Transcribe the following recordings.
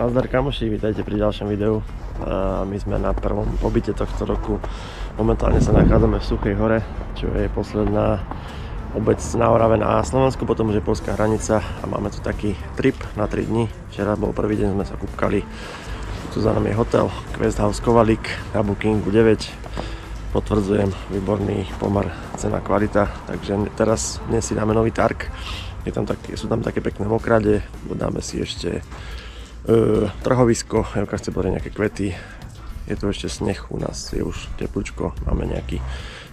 Nazdar kamoši, vítajte pri ďalšom videu. My sme na prvom pobyte tohto roku. Momentálne sa nachádzame v Suchej hore, čo je posledná obec na Orave na Slovensku, potom už je poľská hranica a máme tu taký trip na 3 dní. Včera bol prvý deň, sme sa kúpkali. Tu za nami je hotel Quest House Kovalík na Bookingu 9. Potvrdzujem, výborný pomer cena kvalita, takže teraz dnes si dáme nový targ. Sú tam také pekné mokrade, dáme si ešte trhovisko, Evka chce pozrieť nejaké kvety, je tu ešte sneh, u nás je už teplúčko, máme nejaký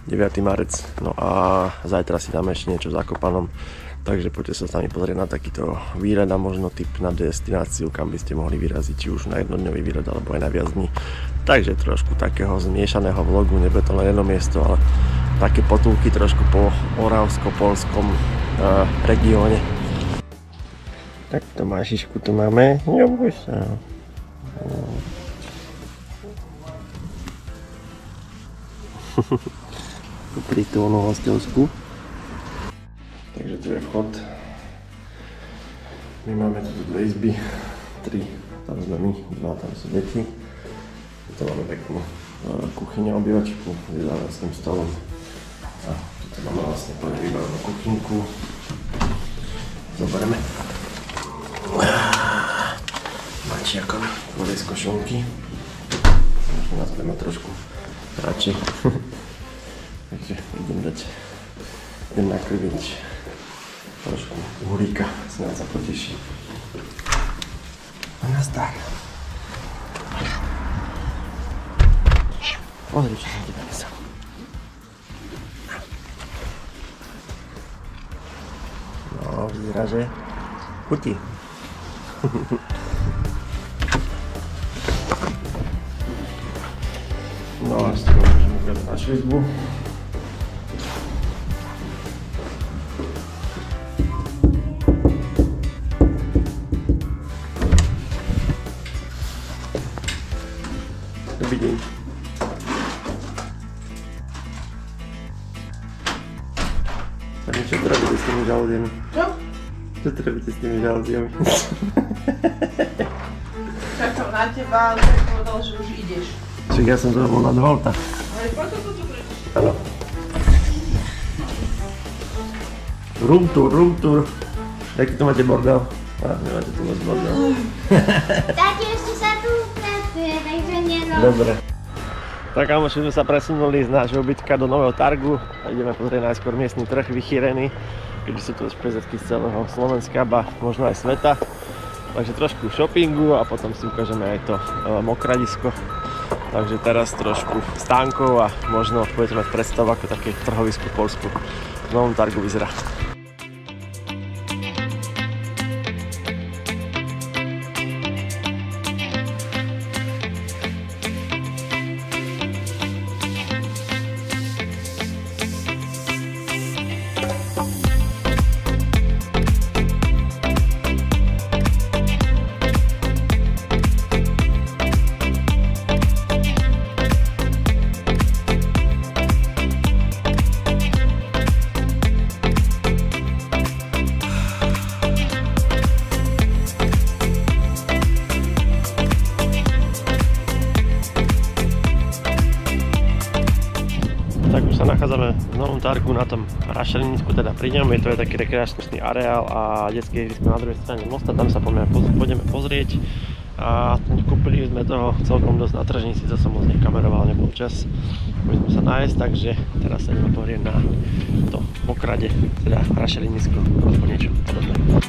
9. marec, no a zajtra si dáme ešte niečo v Zakopanom, takže poďte sa s nami pozrieť na takýto výlet a možno tip na destináciu, kam by ste mohli vyraziť, či už na jednodňový výlet alebo aj na viac dní. Takže trošku takého zmiešaného vlogu, nebude to len jedno miesto, ale také potulky trošku po oravsko-polskom regióne. Tak Tomášišku tu máme, neboj sa. Prítomnú hostovskú. Takže tu je vchod. My máme tu dve izby, 3, tam sme my, 2 tam sú deti. Tu máme peknú kuchyňu, obývačku s jedálenskim stolom. A tu máme vlastne plne vybavenú kuchynku. Zoberieme mačiakom vodesko šunky. Možno nás budeme trošku radšej. Takže idem nakriviť trošku hulíka, snáď sa poteší. A nazdar. Pozri, čo som ti napísal. No, vyzerá, že chutí. No a s tým môžeme ukázať našu izbu. Dobrý deň. Pani, čo to robíte s tými žalúdiami? Čo? Čo to robíte s tými žalúdiami? Čakal na teba, ale tak povedal, že už ideš. Však ja som to bol na 2 auta. Ale poďme to tu prečo? Áno. Room tour. Jaký to máte bordel? Nemáte tu moc bordel. Tati, ešte sa tu pracuje, takže nerob. Dobre. Tak kamoši, sme sa presunuli z nášho ubytka do nového targu a ideme pozrieť najskôr miestny trh vychýrený, keďže sú tu špezetky z celého Slovenska, ba možno aj sveta. Takže trošku shoppingu a potom si ukážeme aj to mokradisko. Takže teraz trošku stánkov a možno budete mať predstavu, ako také trhovisko v Poľsku v novom targu vyzerá. Tak už sa nachádzame v novom targu na tom Rašelinisku, teda pri ňom. Je to aj taký rekreačný areál a detské ihrisko na druhej strane mosta, tam sa pôjdeme pozrieť. A kúpili sme toho celkom dosť na tržnici, to som moc nekameroval, nebol čas. Môžeme sa nájsť, takže teraz sa ideme pozrieť na to mokrade, teda Rašelinisko, alebo niečo podobné.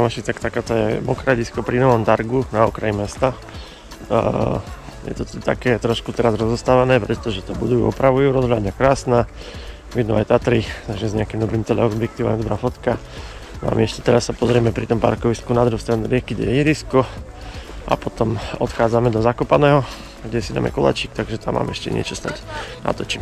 kamoši, tak takáto je mokradisko pri Novom Targu na okraji mesta. Je to tu také trošku teraz rozostávané, pretože to budujú, opravujú, rozhľadňa krásna. Vidno aj Tatry, takže s nejakým dobrým teleobjektívom je dobrá fotka. No a my ešte teraz sa pozrieme pri tom parkovisku na druhú stranu rieky, kde je ihrisko. A potom odchádzame do Zakopaného, kde si dáme koláčik, takže tam mám ešte niečo snad natočím.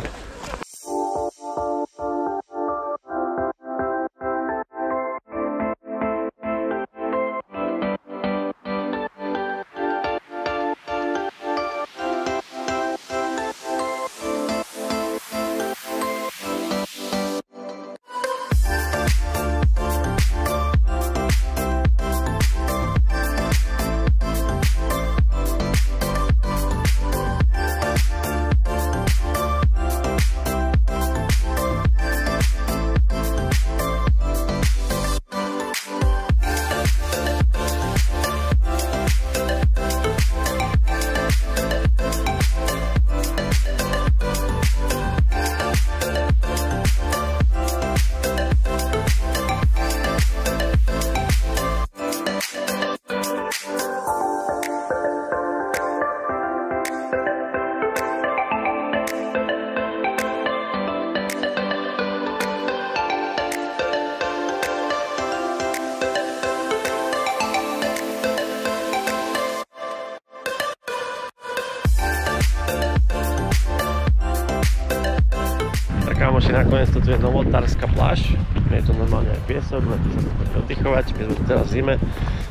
Kamoši, nakoniec tu je Novotárska pláž, je to normálne aj piesok, leto sa tu poďme oddychovať, my sme tu teraz v zime,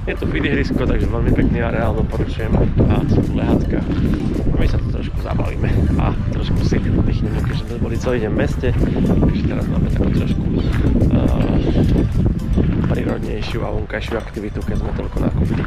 je tu ihrisko, takže veľmi pekný areál, doporučujem a sú tu lehátka. My sa tu trošku zabavíme a trošku si oddychneme, keďže sme boli celý deň v meste, takže teraz máme takú trošku prírodnejšiu a vonkajšiu aktivitu, keď sme toľko nakúpili.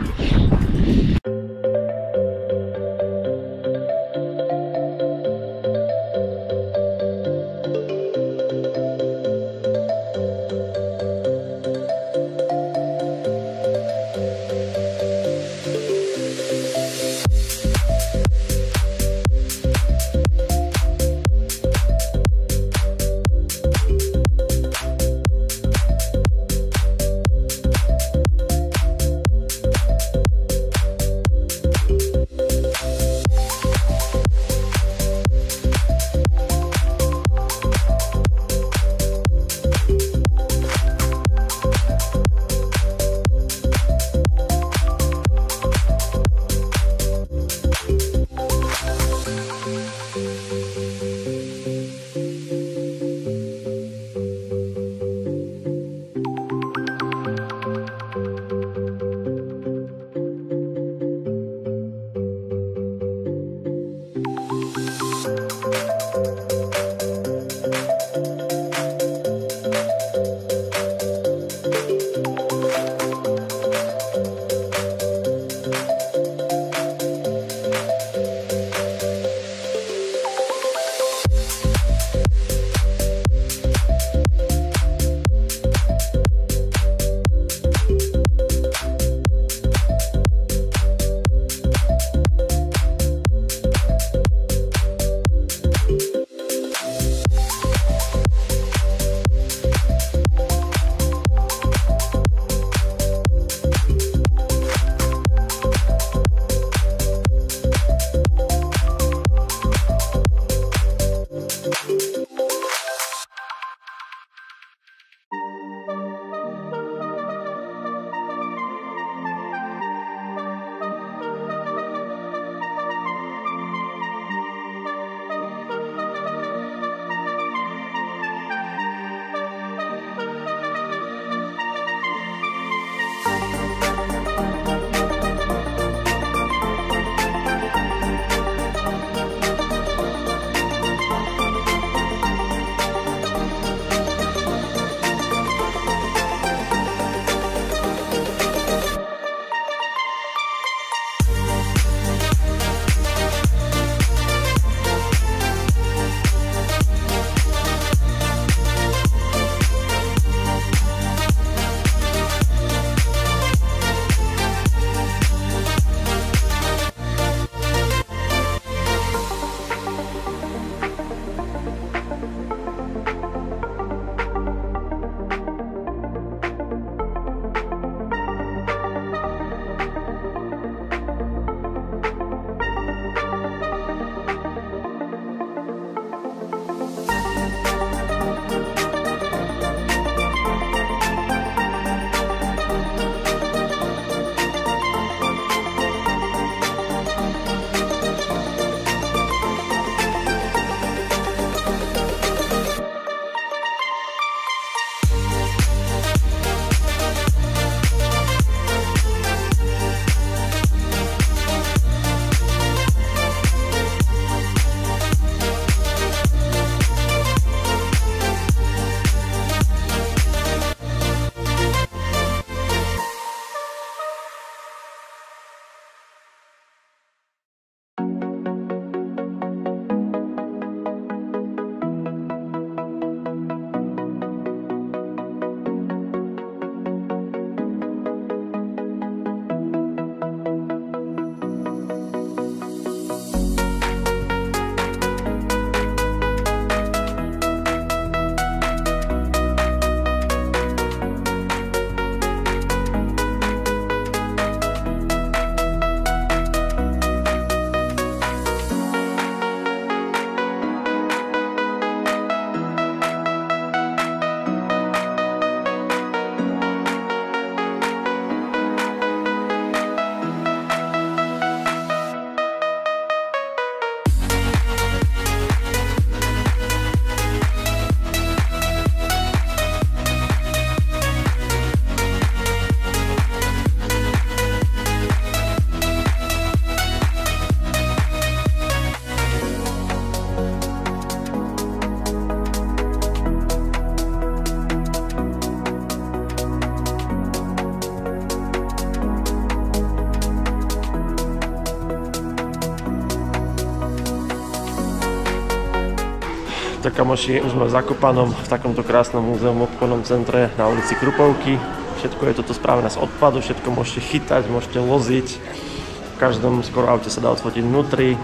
Tak kamoši, už sme v Zakopanom, v takomto krásnom múzeum v obchodnom centre na ulici Krupovky. Všetko je toto spravené z odpadu, všetko môžete chytať, môžete loziť. V každom skoro aute sa dá odfotiť vnútri.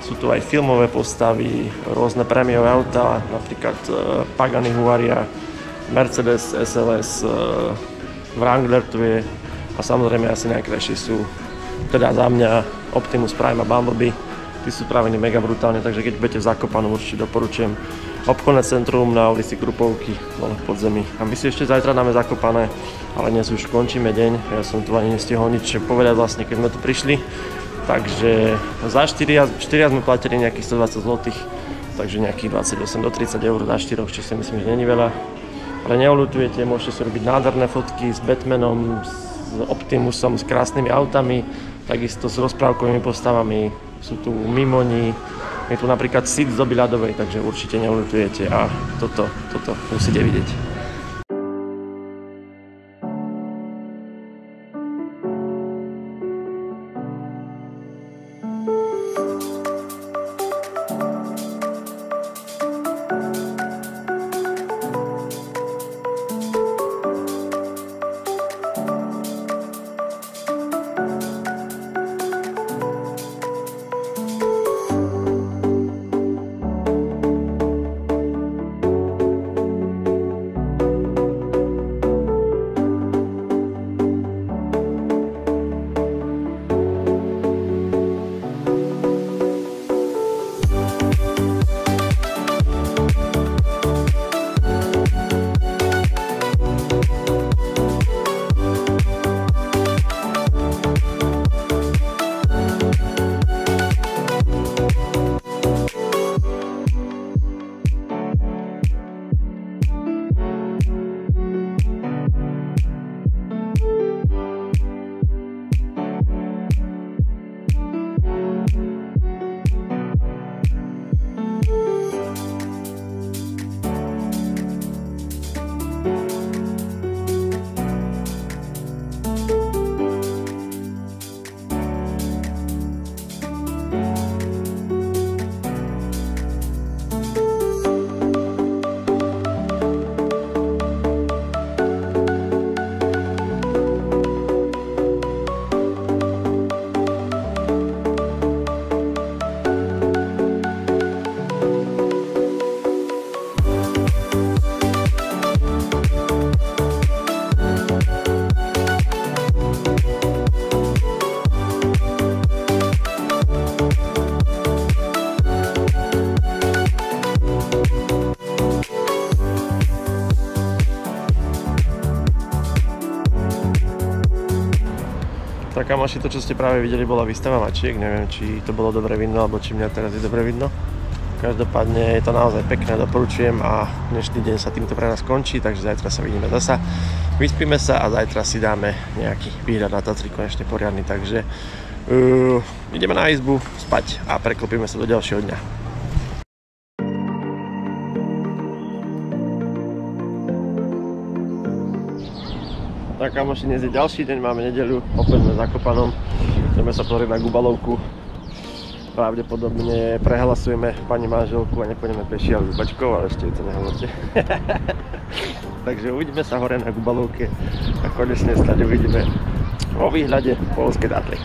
Sú tu aj filmové postavy, rôzne prémiové autá, napríklad Pagani Huayra, Mercedes SLS, Wrangler tu je a samozrejme asi najkrajšie sú teda za mňa Optimus Prime a Bumblebee. Tí sú spravení mega brutálne, takže keď budete v Zakopanom, určite doporučujem obchodné centrum na ulici Krupovky, dole v podzemí. A my si ešte zajtra dáme Zakopané, ale dnes už končíme deň. Ja som tu ani nestihol nič povedať vlastne, keď sme tu prišli. Takže za 4 sme platili nejakých 120 zł, takže nejakých 28 do 30 eur za 4, čo si myslím, že není veľa. Ale neoľutujete, môžete si robiť nádherné fotky s Batmanom, s Optimusom, s krásnymi autami, takisto s rozprávkovými postavami. Sú tu mimoni, je tu napríklad Sid z Doby ľadovej, takže určite neoľutujete a toto musíte vidieť. Tak kamoši, to čo ste práve videli, bola výstava mačiek, neviem či to bolo dobre vidno, alebo či mňa teraz je dobre vidno. Každopádne je to naozaj pekné, doporučujem a dnešný deň sa týmto pre nás končí, takže zajtra sa vidíme zasa. Vyspíme sa a zajtra si dáme nejaký výhľad na Tatry konečne poriadny, takže ideme na izbu spať a preklopíme sa do ďalšieho dňa. Tak kamoši, dnes je ďalší deň, máme nedeľu, opäť sme v Zakopanom, ideme sa pozrieť na Gubalovku. Pravdepodobne prehlasujeme pani manželku a nepôjdeme peši, ale s bačkou, ale ešte to nehovorte. Takže uvidíme sa hore na Gubalovke a konečne stade uvidíme vo výhľade Poľské Tatry.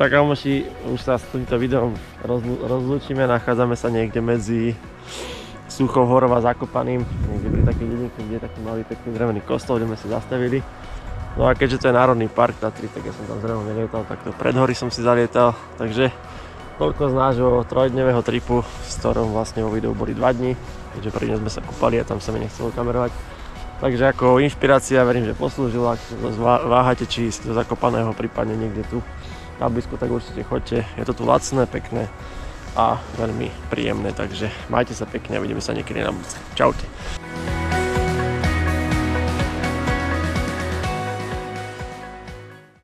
Tak kamoši, už sa s týmto videom rozlúčime, nachádzame sa niekde medzi Suchou horou a Zakopaným, niekde pri takej dedinke, kde je taký malý pekný drevený kostol, kde sme sa zastavili. No a keďže to je národný park Tatry, tak ja som tam zrejme nelietal, tak to pred hory som si zalietal, takže toľko z nášho trojdňového tripu, s ktorom vlastne vo videu boli 2 dni, keďže prvý deň sme sa kúpali a tam sa mi nechcelo kamerovať. Takže ako inšpirácia verím, že poslúžila, ak váhate či ísť do Zakopaného, prípadne niekde tu na blízku, tak určite choďte, je to tu lacné, pekné a veľmi príjemné, takže majte sa pekne a vidíme sa niekedy na budúce. Čaute.